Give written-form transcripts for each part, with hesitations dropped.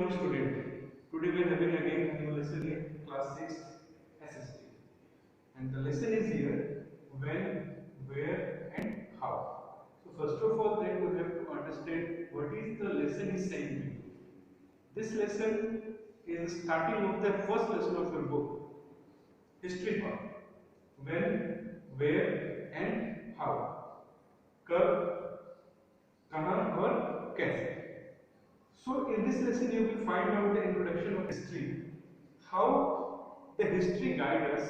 everyone student. Today we are having again a new lesson in class 6 SST. And the lesson is here when, where and how. So first of all then we have to understand what is the lesson is saying to you. This lesson is starting of the first lesson of your book. History part. When, where and how. कब, कहाँ और कैसे. So in this lesson you will find out the introduction of history, how the history guide us,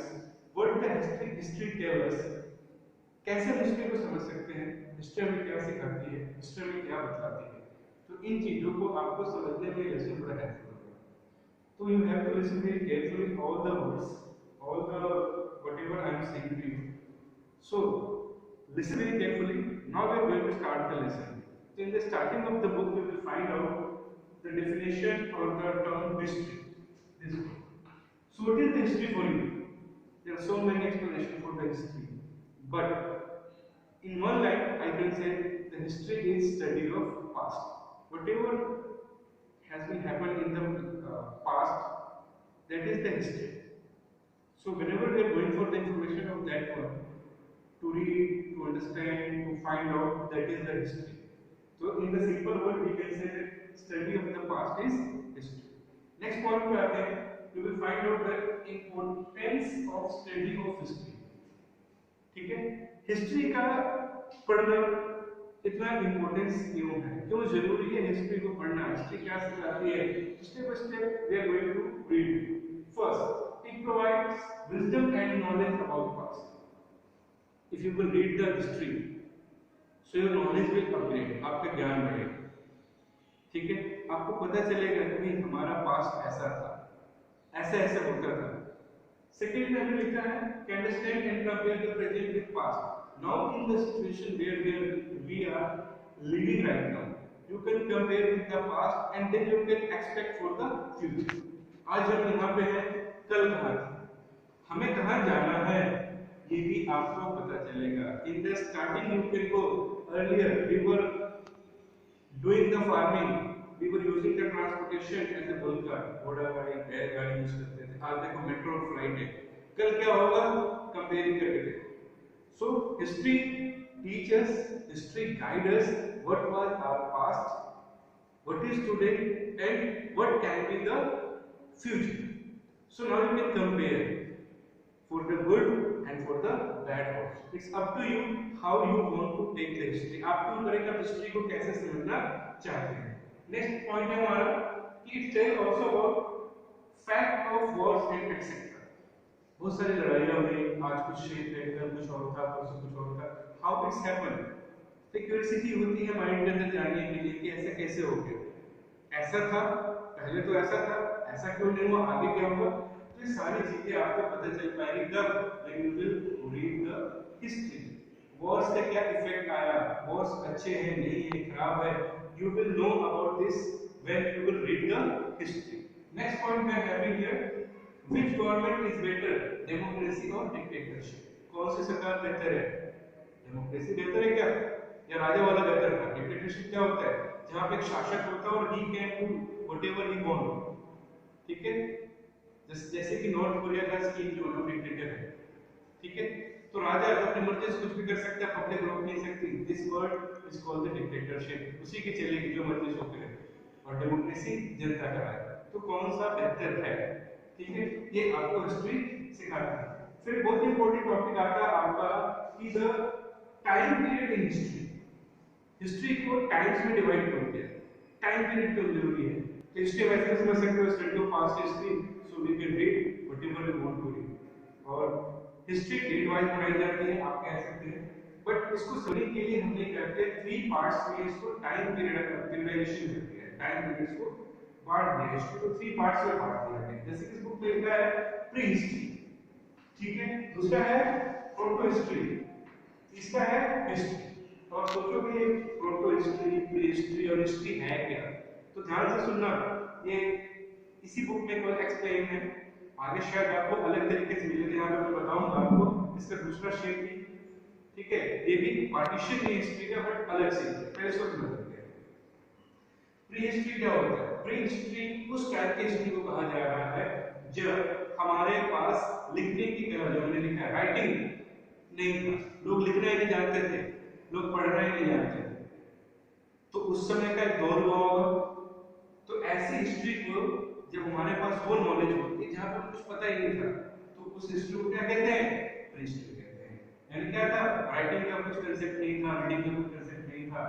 what the history tell us, कैसे हम history को समझ सकते हैं, हिस्ट्री हमें क्या सिखाती है, हिस्ट्री हमें क्या बताती है. तो इन चीजों को आपको समझने में लेसन बड़ा हेल्पफुल होगा. तो you have to listen very carefully all the words, all the whatever I am saying to you. So listen very carefully. Now we are going to start the lesson. So in the starting of the book we will find out the definition or the term history. This book. So what is the history for you? There are so many explanations for the history, but in one line I can say the history is study of past. Whatever has been happened in the past, that is the history. So whenever we are going for the information of that one, to read, to understand, to find out, that is the history. So in the simple word we can say that study of the past is history. Next point पे आते हैं, you will find out the importance of study of history. ठीक है, history का पढ़ना इतना importance क्यों है, क्यों जरूरी है हिस्ट्री को पढ़ना, हिस्ट्री क्या सिखाती है. Step by step we are going to read. First, it provides wisdom and knowledge about past. If you will read the history, so your knowledge will upgrade, आपका ज्ञान बढ़ेगा. ठीक है, आपको पता चलेगा कि हमारा पास्ट ऐसा था, ऐसा ऐसा होता था. सेकंड में हमने लिखा है कि understand and compare the present with past. Now in the situation where we are living right now, you can compare with the past and then you can expect for the future. आज हम यहाँ पे हैं, कल कहाँ थे, हमें कहाँ जाना है, ये भी आपको पता चलेगा. In the starting you can go earlier we were doing the farming, we were using the transportation as a bullock cart, घोड़ा गाड़ी, बैल गाड़ी यूज करते थे. आज देखो मेट्रो और फ्लाइट है. कल क्या होगा, कंपेयरिंग करके देखो. So history teaches, history guides us what was our past, what is today, and what can be the future. So now you can compare for the good and for the bad also. It's up to you how you want to take the history. आप क्यों करेंगे, history को कैसे समझना चाहते हैं. Next point है हमारा कि it tell also about fact of wars and etcetera. बहुत सारी लड़ाइयां हुई, आज कुछ क्षेत्र है, कल कुछ और था, परसों कुछ और था. हाउ इट्स हैपन, तो क्यूरियोसिटी होती है माइंड के अंदर जानने के लिए कि ऐसा कैसे हो गया, ऐसा था पहले तो ऐसा था, ऐसा क्यों नहीं हुआ, आगे क्या होगा. तो ये सारी चीजें आपको पता चल पाएगी कब, when you will read the history. Wars का क्या इफेक्ट आया, वॉर्स अच्छे हैं, नहीं है, खराब है, you will know about this when you will read the history. Next point we are having here, which government is better, democracy or dictatorship. कौन सी सरकार बेहतर है, डेमोक्रेसी बेहतर है क्या, या राजा वाला बेहतर था. डिक्टेटरशिप क्या होता है, जहां पे एक शासक होता है और he can do whatever he want. ठीक है, जैसे कि नॉर्थ कोरिया का स्कीम जो है डिक्टेटर है. ठीक है, तो राजा अपनी मर्जी से कुछ भी कर सकता है, पब्लिक रोक नहीं सकती. This word is called the dictatorship. उसी की चलेगी जो मर्जी से करे. और डेमोक्रेसी जनता का है. तो कौन सा बेहतर है, ठीक है, ये आपको हिस्ट्री सिखाती है. फिर बहुत इंपॉर्टेंट टॉपिक आता है आपका कि the time period in history. History को टाइम्स में डिवाइड कर दिया. टाइम पीरियड क्यों जरूरी है, तो हिस्ट्री वैसे समझ सकते हो, study of past history, so we can read whatever you want to read. और हिस्ट्री डेट वाइज बनाई जाती है, आप कह सकते हैं, बट इसको समझने के लिए हमने करते हैं 3 पार्ट्स में इसको टाइम पीरियडाइजेशन करते हैं. टाइम पीरियड्स को बांट दिया, हिस्ट्री को 3 पार्ट्स में बांट दिया है. जैसे कि इस बुक में लिखा है प्री हिस्ट्री, ठीक है, दूसरा है प्रोटो हिस्ट्री, तीसरा है हिस्ट्री. तो आप सोचोगे प्रोटो हिस्ट्री, प्री हिस्ट्री और हिस्ट्री है क्या, तो ध्यान से सुनना. ये इसी बुक में कोई एक्सप्लेन है, आगे शायद आपको अलग तरीके से मिलेगा. यहाँ पे मैं बताऊंगा आपको इसका दूसरा शेप भी. ठीक है, ये भी पार्टीशन नहीं हिस्ट्री का, बट अलग से. पहले इसको समझ लेते हैं. प्री हिस्ट्री क्या होता है, प्री हिस्ट्री उस टाइप की हिस्ट्री को कहा जा रहा है जब हमारे पास लिखने की कला, जो हमने लिखा है राइटिंग नहीं था, लोग लिखना ही नहीं जानते थे, लोग पढ़ना ही नहीं जानते थे, तो उस समय का एक दौर हुआ होगा। तो ऐसी हिस्ट्री को जब हमारे पास वो नॉलेज होती है जहां पर कुछ पता ही नहीं था, तो उस हिस्ट्री को क्या कहते हैं? हिस्ट्री कहते हैं। यानी क्या था? राइटिंग का कुछ कंसेप्ट नहीं था, रीडिंग का कुछ कंसेप्ट नहीं था,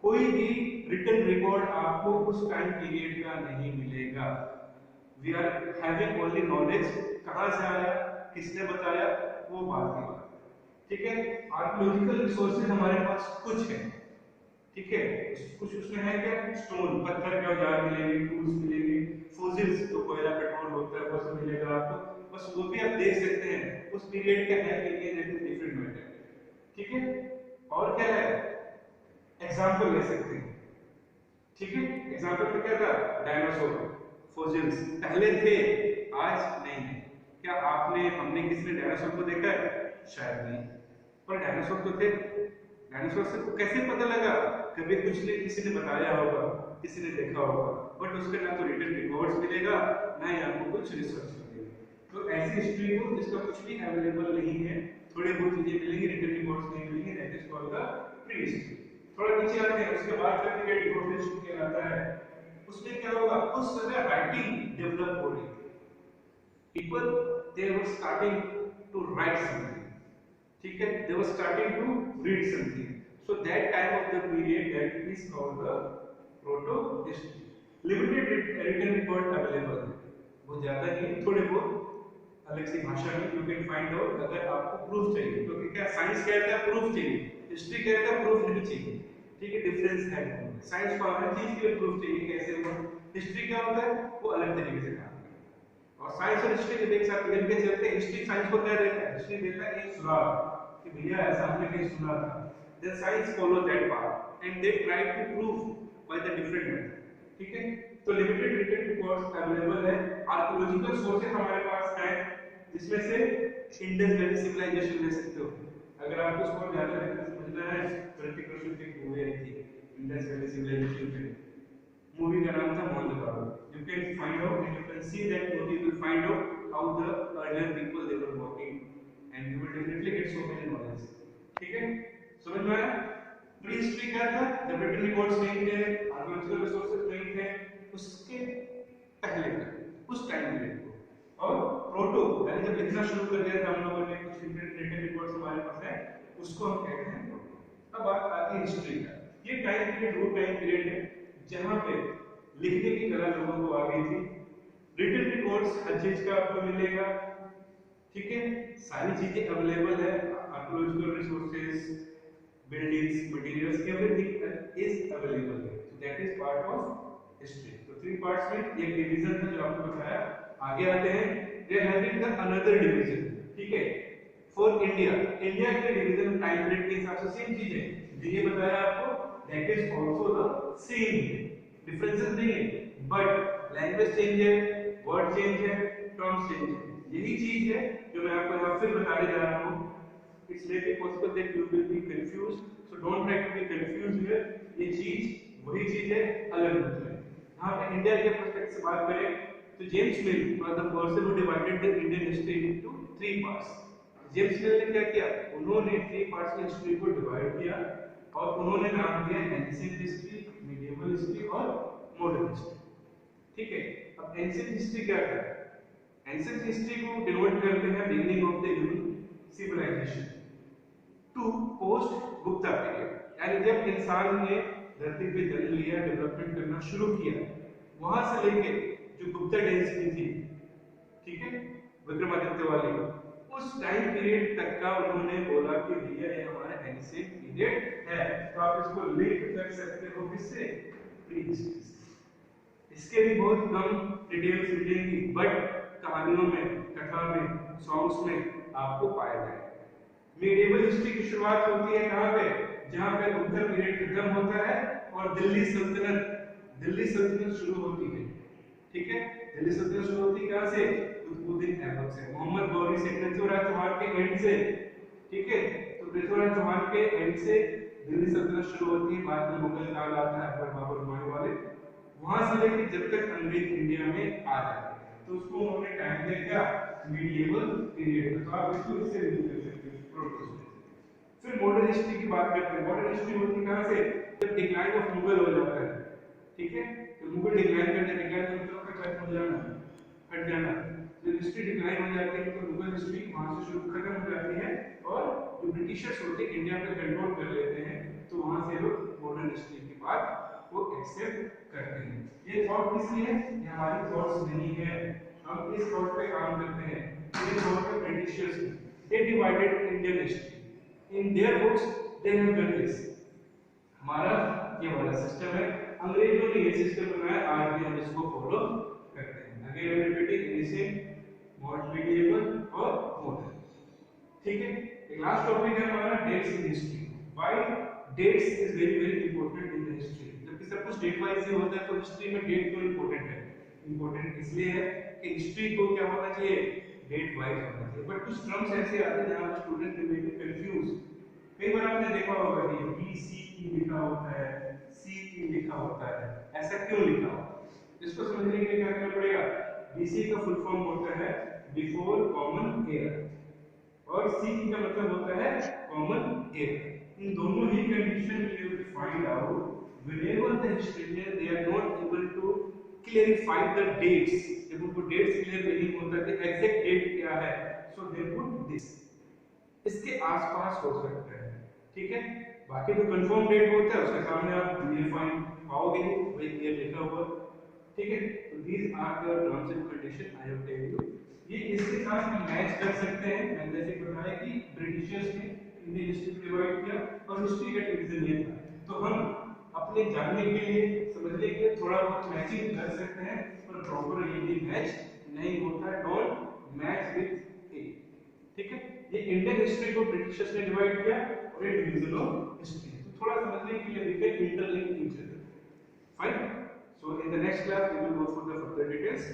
कोई भी रिटन रिकॉर्ड आपको उस टाइम पीरियड का नहीं मिलेगा। We are having only knowledge, कहां से आया, किसने बताया, वो बात की बात, ठीक है। आर्कियोलॉजिकल रिसोर्सेज हमारे पास कुछ है, ठीक है, कुछ उसमें है क्या? स्टोन, पत्थर के औजार मिलेंगे, टूल्स मिलेंगे, फोसिल्स जो कोयला पेट्रोल होता है वो सब मिलेगा आपको, बस वो भी आप देख सकते हैं उस पीरियड का है कि नहीं, दैट इज डिफरेंट मैटर, ठीक है। और क्या है? एग्जांपल ले सकते हैं, ठीक है। एग्जांपल में क्या था? डायनासोर फोसिल्स पहले थे, आज नहीं है। क्या आपने, हमने किसी ने डायनासोर को देखा है? शायद नहीं, पर डायनासोर तो थे। डायनासोर से कैसे पता लगा? कभी कुछ ने, किसी ने बताया होगा, किसी ने देखा होगा, बट उसका ना तो रिटन रिकॉर्ड्स मिलेगा, ना ही आपको कुछ रिसर्च मिलेगा। तो ऐसी हिस्ट्री हो जिसका कुछ भी अवेलेबल नहीं है, थोड़े बहुत चीजें मिलेंगी, रिटन रिकॉर्ड्स नहीं मिलेंगे, that is called the pre history. थोड़ा नीचे आते हैं, उसके बाद फिर पीरियड रिकॉर्ड हिस्ट्री कहलाता है। उसमें क्या होगा? उस समय राइटिंग डेवलप हो रही थी, people they were starting to write something, ठीक है, they were starting to read something, so that time of the period that is called the proto history. Limited written record available है, बहुत ज्यादा नहीं, थोड़े बहुत अलग सी भाषा में you can find out, अगर आपको प्रूफ चाहिए, क्योंकि क्या साइंस कहता है प्रूफ चाहिए, हिस्ट्री कहता है प्रूफ नहीं चाहिए, ठीक है, डिफरेंस है। साइंस को हर चीज के लिए प्रूफ चाहिए, कैसे हुआ, हिस्ट्री क्या होता है वो अलग तरीके से काम करता है। और साइंस और हिस्ट्री के एक साथ मिलकर चलते हैं। हिस्ट्री साइंस को क्या देता है? हिस्ट्री देता है एक सुराग कि भैया ऐसा हमने कहीं सुना था, then science follow that path and they try to prove by the different method, ठीक है। तो लिमिटेड रिटन रिकॉर्ड्स अवेलेबल है, आर्कियोलॉजिकल सोर्सेज हमारे पास है, जिसमें से इंडस वैली सिविलाइजेशन ले सकते हो, अगर आपको उसको ज्यादा समझना है। ऋतिक रोशन की मूवी आई थी इंडस वैली सिविलाइजेशन पे, मूवी का नाम था Mohenjodaro. You can find out and you can see that movie, will find out how the earlier people they were working and you will definitely get so many knowledge, ठीक है। समझ में आया? Pre history क्या था? जब रिटन रिकॉर्ड्स नहीं थे, आर्कियोलॉजिकल रिसोर्सेज नहीं थे, उसके पहले का, उस टाइम पीरियड को। और प्रोटो यानी जब लिखना शुरू कर दिया था हम लोगों ने, कुछ रिटन रिकॉर्ड्स हमारे पास है, उसको हम कहते हैं प्रोटो। अब बात आती है हिस्ट्री का। ये टाइम पीरियड वो टाइम पीरियड है जहां पे लिखने की कला लोगों को आ गई थी, रिटन रिकॉर्ड्स हर चीज का आपको मिलेगा, ठीक है, सारी चीजें अवेलेबल है, archaeological resources, buildings, materials, everything is available है। So that is part of history. तो थ्री पार्ट्स में एक डिवीजन था जो आपको बताया। आगे आते हैं, they having the another division, ठीक है, फॉर इंडिया। इंडिया के डिवीजन टाइम पीरियड के हिसाब से सेम चीज है, ये बताया आपको, that is also the same, differences नहीं है, बट लैंग्वेज चेंज है, वर्ड चेंज है, टर्म्स चेंज है, यही चीज है जो मैं आपको यहाँ फिर बताने जा रहा हूँ। It's may be possible that you will be confused, so don't try to be confused here, ये चीज वही चीज है, अलग होता है। यहाँ पे इंडिया के पर्सपेक्टिव से बात करें तो James mill was the person who divided the Indian history into three parts. James मिल ने क्या किया? उन्होंने थ्री पार्ट्स में हिस्ट्री को डिवाइड किया और उन्होंने नाम दिया एंशिएंट हिस्ट्री, मीडिएवल हिस्ट्री और मॉडर्न हिस्ट्री, ठीक है। अब एंशिएंट हिस्ट्री क्या है? एंशिएंट हिस्ट्री को डिनोट करते हैं beginning of the human civilisation to post Gupta period, यानी जब इंसान ने धरती पे जन्म लिया, डेवलपमेंट करना शुरू किया, वहां से लेके जो गुप्ता डेंसिटी थी, ठीक है, विक्रमादित्य वाली, उस टाइम पीरियड तक का उन्होंने बोला कि भैया ये हमारा एंशिएंट पीरियड है। तो आप इसको लिंक कर सकते हो किससे? प्री हिस्ट्री से। इसके भी बहुत कम डिटेल्स मिलेंगी, बट कहानियों में, कथा में, सॉन्ग्स में आपको पाया जाएगा। मीडिएवल हिस्ट्री की शुरुआत होती है कहां पे? जहां पे गुप्ता पीरियड खत्म होता है और दिल्ली सल्तनत शुरू होती है, ठीक है। दिल्ली सल्तनत शुरू होती है कहां से? कुतुबुद्दीन ऐबक से, मोहम्मद गौरी से, पृथ्वीराज चौहान के एंड से, ठीक है। तो पृथ्वीराज चौहान के एंड से दिल्ली सल्तनत शुरू होती है, बाद में मुगल काल आता है, अकबर बाबर हुमायूं वाले, वहां से लेकर जब तक अंग्रेज इंडिया में आ जाते हैं, तो उसको उन्होंने टाइम दिया क्या, मीडिएवल पीरियड। तो आप इसको इससे रिलेट कर सकते हो, प्रोटोस। फिर मॉडर्न हिस्ट्री की बात करते हैं। मॉडर्न हिस्ट्री होती है कहां से, जब डिक्लाइन ऑफ मुगल हो जाता है, ठीक है, तो मुगल डिक्लाइन करते, डिक्लाइन का मतलब खत्म हो जाना, हट जाना। जब हिस्ट्री डिक्लाइन हो जाती है तो मुगल हिस्ट्री वहां से शुरू खत्म हो जाती है, और जो ब्रिटिशर्स होते हैं इंडिया पे कंट्रोल कर लेते हैं, तो वहां से लोग मॉडर्न हिस्ट्री की बात को एक्सेप्ट करते हैं। ये थॉट किसकी है, ये हमारी थॉट्स नहीं है, हम इस थॉट पे काम करते हैं। ये थॉट पे Britishers they divided Indian history in their books, they have done this. हमारा ये वाला सिस्टम है, अंग्रेजों ने ये सिस्टम बनाया, आज भी हम इसको फॉलो करते हैं। अगेन रिपीटिंग, एनिसेंट, मीडिएवल और मॉडर्न। ठीक है, एक लास्ट टॉपिक है हमारा dates in history. Why dates is very very important in the history. जबकि सब कुछ डेट वाइज ही होता है, तो हिस्ट्री में डेट क्यों इंपॉर्टेंट है? इंपॉर्टेंट इसलिए है कि हिस्ट्री को क्या होना चाहिए, डेट वाइज होना चाहिए। बट कुछ टर्म्स ऐसे आते हैं जहां स्टूडेंट मे बी कंफ्यूज। कई बार आपने देखा होगा कि BCE लिखा होता है, CE लिखा होता है, ऐसा क्यों लिखा होता है? इसको समझने के लिए क्या करना पड़ेगा? BCE का फुल फॉर्म होता है बिफोर कॉमन एरा, और CE का मतलब होता है कॉमन एरा। इन दोनों ही condition you will find out whenever the historian they are not able to clarify the dates. जब उनको डेट्स क्लियर नहीं होता कि एग्जैक्ट डेट क्या है, सो दे पुट दिस, इसके आसपास हो सकता है, ठीक है। बाकी जो कंफर्म डेट होता है उसके सामने आप ये फाइंड पाओगे भाई ये लिखा हुआ, ठीक है। तो these are the terms and condition I have tell you. ये इसके साथ मैच कर सकते हैं। मैंने जैसे बताया कि ब्रिटिशर्स ने इंडियन हिस्ट्री को डिवाइड किया और हिस्ट्री का डिवीजन ये था, तो हम अपने जानने के लिए, समझने के लिए थोड़ा बहुत मैचिंग कर सकते हैं, पर प्रॉपर ये मैच नहीं होता है। डोंट मैच विद ए, ठीक है। ये इंडियन हिस्ट्री को ब्रिटिशर्स ने डिवाइड किया और ये डिवीजन ऑफ हिस्ट्री, तो थोड़ा समझने के लिए we can interlink each other, fine. So in the next class we will go for the further details.